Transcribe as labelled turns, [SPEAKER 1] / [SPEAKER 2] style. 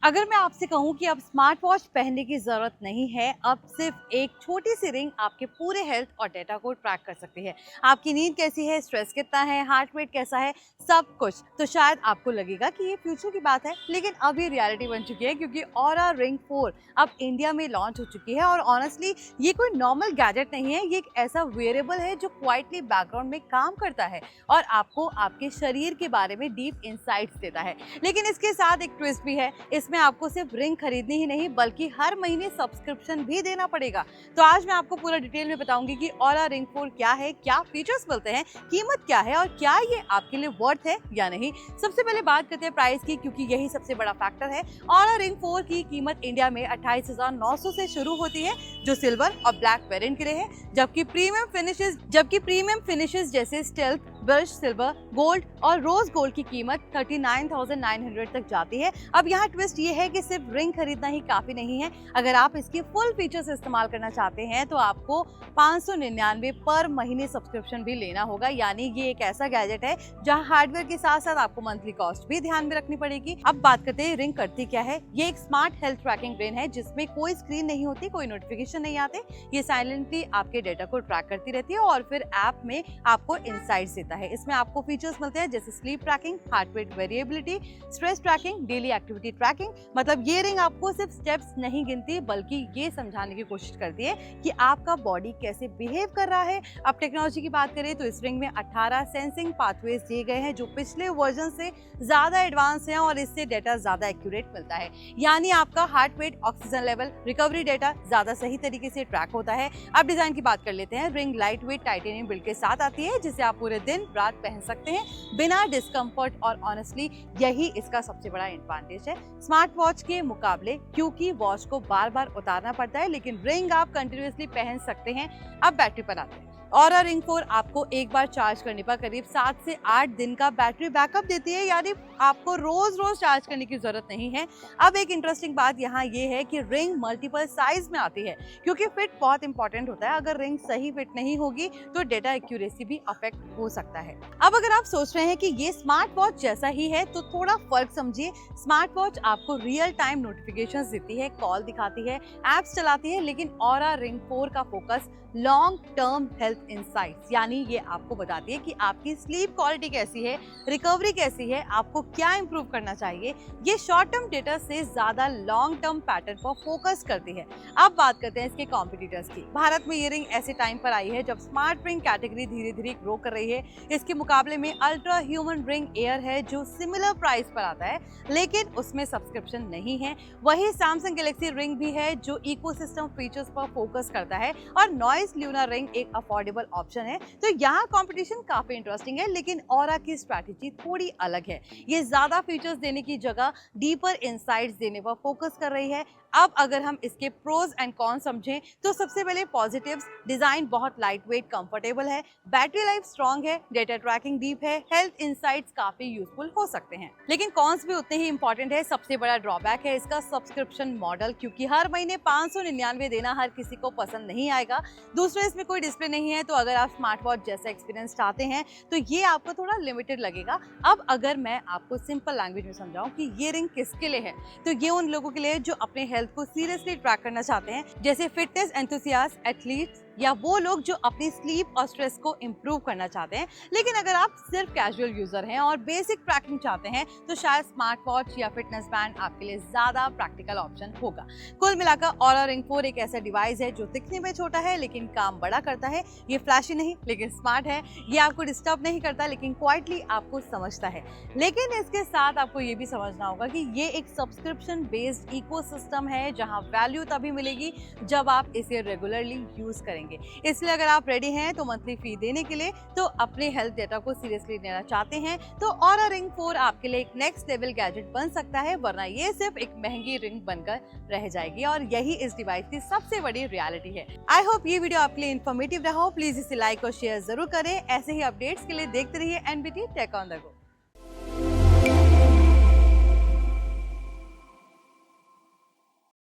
[SPEAKER 1] अगर मैं आपसे कहूँ कि अब स्मार्ट वॉच पहनने की ज़रूरत नहीं है, अब सिर्फ एक छोटी सी रिंग आपके पूरे हेल्थ और डेटा को ट्रैक कर सकती है। आपकी नींद कैसी है, स्ट्रेस कितना है, हार्ट रेट कैसा है, सब कुछ। तो शायद आपको लगेगा कि ये फ्यूचर की बात है, लेकिन अब ये रियलिटी बन चुकी है क्योंकि Oura Ring 4 अब इंडिया में लॉन्च हो चुकी है। और ऑनेस्टली ये कोई नॉर्मल गैजेट नहीं है, ये एक ऐसा वेयरेबल है जो क्वाइटली बैकग्राउंड में काम करता है और आपको आपके शरीर के बारे में डीप इंसाइट्स देता है। लेकिन इसके साथ एक ट्विस्ट भी है, इसमें आपको सिर्फ रिंग खरीदनी ही नहीं बल्कि हर महीने सब्सक्रिप्शन भी देना पड़ेगा। तो आज मैं आपको पूरा डिटेल में बताऊंगी कि Oura Ring 4 क्या है, क्या फीचर्स मिलते हैं, कीमत क्या है और क्या ये आपके लिए वर्थ है या नहीं। सबसे पहले बात करते हैं प्राइस की, क्योंकि यही सबसे बड़ा फैक्टर है। Oura Ring 4 की कीमत इंडिया में 28,900 से शुरू होती है, जो सिल्वर और ब्लैक वेरिएंट के लिए है, जबकि प्रीमियम फिनिशेस जैसे स्टेल्थ, ब्रश सिल्वर, गोल्ड और रोज गोल्ड की कीमत 39,900 तक जाती है। अब यहाँ ट्विस्ट ये है कि सिर्फ रिंग खरीदना ही काफी नहीं है। अगर आप इसके फुल फीचर्स इस्तेमाल करना चाहते हैं तो आपको 599 पर महीने सब्सक्रिप्शन भी लेना होगा। यानी ये एक ऐसा गैजेट है जहाँ हार्डवेयर के साथ साथ आपको मंथली कॉस्ट भी ध्यान में रखनी पड़ेगी। अब बात करते हैं रिंग करती क्या है। ये एक स्मार्ट हेल्थ ट्रैकिंग ब्रेन है जिसमें कोई स्क्रीन नहीं होती, कोई नोटिफिकेशन नहीं आते। ये साइलेंटली आपके डेटा को ट्रैक करती रहती है और फिर ऐप में आपको इनसाइट्स देता है। इसमें आपको फीचर्स मिलते हैं जैसे sleep tracking, heart rate variability, stress tracking, daily activity tracking. मतलब ये रिंग आपको सिर्फ स्टेप्स नहीं गिनती बल्कि ये समझाने की कोशिश करती है कि आपका बॉडी कैसे बिहेव कर रहा है। अब टेक्नोलॉजी की बात करें तो इस रिंग में 18 सेंसिंग पाथवेज दिए गए हैं जो पिछले वर्जन से ज्यादा एडवांस हैं और इससे डेटा ज्यादा एक्यूरेट मिलता है। यानी आपका heart rate, oxygen level, recovery data ज्यादा सही तरीके से ट्रैक होता है। अब डिजाइन की बात कर लेते हैं। Ring light weight titanium build के साथ आती है जिसे आप पूरे दिन रात पहन सकते हैं बिना डिस्कम्फर्ट, और ऑनेस्टली यही इसका सबसे बड़ा एडवांटेज है स्मार्ट वॉच के मुकाबले, क्योंकि वॉच को बार बार उतारना पड़ता है लेकिन रिंग आप कंटिन्यूअसली पहन सकते हैं। अब बैटरी पर आते हैं। Oura Ring 4 आपको एक बार चार्ज करने पर करीब 7 से 8 दिन का बैटरी बैकअप देती है, यानी आपको रोज चार्ज करने की जरूरत नहीं है। अब एक इंटरेस्टिंग बात यहाँ ये है कि रिंग मल्टीपल साइज में आती है, क्योंकि फिट बहुत इंपॉर्टेंट होता है। अगर रिंग सही फिट नहीं होगी तो डेटा एक्यूरेसी भी अफेक्ट हो सकता है। अब अगर आप सोच रहे हैं कि ये स्मार्ट वॉच जैसा ही है तो थोड़ा फर्क समझिए। स्मार्ट वॉच आपको रियल टाइम नोटिफिकेशंस देती है, कॉल दिखाती है, एप्स चलाती है, लेकिन Oura Ring 4 का focus long term health insights, यानी ये आपको बताती है कि आपकी स्लीप क्वालिटी कैसी है, रिकवरी कैसी है, आपको क्या इंप्रूव करना चाहिए। ये शॉर्ट टर्म डेटा से ज्यादा लॉन्ग टर्म पैटर्न पर फोकस करती है। अब बात करते हैं इसके कॉम्पिटिटर्स की। भारत में ये रिंग ऐसे टाइम पर आई है जब स्मार्ट रिंग कैटेगरी धीरे धीरे ग्रो कर रही है। इसके मुकाबले में अल्ट्रा ह्यूमन रिंग एयर है जो सिमिलर प्राइस पर आता है, लेकिन उसमें सब्सक्रिप्शन नहीं है। वही सैमसंग गैलेक्सी रिंग भी है जो इकोसिस्टम फीचर्स पर फोकस करता है, और नॉइस लूना रिंग एक अफोर्डेबल ऑप्शन है। तो यहाँ कंपटीशन काफी इंटरेस्टिंग है, लेकिन Oura की स्ट्रैटेजी थोड़ी अलग है। ये ज्यादा फीचर्स देने की जगह डीपर इंसाइट्स देने पर फोकस कर रही है। अब अगर हम इसके प्रोज एंड कॉन समझें तो सबसे पहले पॉजिटिव्स। डिजाइन बहुत लाइट वेट, कंफर्टेबल है, बैटरी लाइफ स्ट्रॉन्ग है, डेटा ट्रैकिंग डीप है, हेल्थ इंसाइट्स काफी यूजफुल हो सकते हैं। लेकिन कॉन्स भी उतने ही इंपॉर्टेंट है। सबसे बड़ा ड्रॉबैक है इसका सब्सक्रिप्शन मॉडल, क्योंकि हर महीने 599 देना हर किसी को पसंद नहीं आएगा। दूसरा, इसमें कोई डिस्प्ले नहीं है, तो अगर आप स्मार्ट वॉच जैसा एक्सपीरियंस चाहते हैं तो ये आपको थोड़ा लिमिटेड लगेगा। अब अगर मैं आपको सिंपल लैंग्वेज में समझाऊं कि ये रिंग किसके लिए है, तो ये उन लोगों के लिए जो अपने हेल्थ को सीरियसली ट्रैक करना चाहते हैं, जैसे फिटनेस एंथुसियास्ट, एथलीट्स, या वो लोग जो अपनी स्लीप और स्ट्रेस को इंप्रूव करना चाहते हैं। लेकिन अगर आप सिर्फ कैजुअल यूजर हैं और बेसिक ट्रैकिंग चाहते हैं तो शायद स्मार्ट वॉच या फिटनेस बैंड आपके लिए ज्यादा प्रैक्टिकल ऑप्शन होगा। कुल मिलाकर Oura Ring 4 एक ऐसा डिवाइस है जो दिखने में छोटा है लेकिन काम बड़ा करता है। ये फ्लैशी नहीं लेकिन स्मार्ट है, ये आपको डिस्टर्ब नहीं करता लेकिन क्वाइटली आपको समझता है। लेकिन इसके साथ आपको ये भी समझना होगा कि ये एक सब्सक्रिप्शन बेस्ड इकोसिस्टम है जहां वैल्यू तभी मिलेगी जब आप इसे रेगुलरली यूज करेंगे। इसलिए अगर आप रेडी हैं तो मंथली फी देने के लिए, तो अपने हेल्थ डेटा को सीरियसली लेना चाहते हैं, तो Oura Ring 4 आपके लिए एक नेक्स्ट लेवल गैजेट बन सकता है, वरना ये सिर्फ एक महंगी रिंग बनकर रह जाएगी। और यही इस डिवाइस की सबसे बड़ी रियलिटी है। आई होप ये वीडियो आपके लिए इन्फॉर्मेटिव रहा हो। प्लीज इसे लाइक और शेयर जरूर करें। ऐसे ही अपडेट्स के लिए देखते रहिए NBT tech on the go.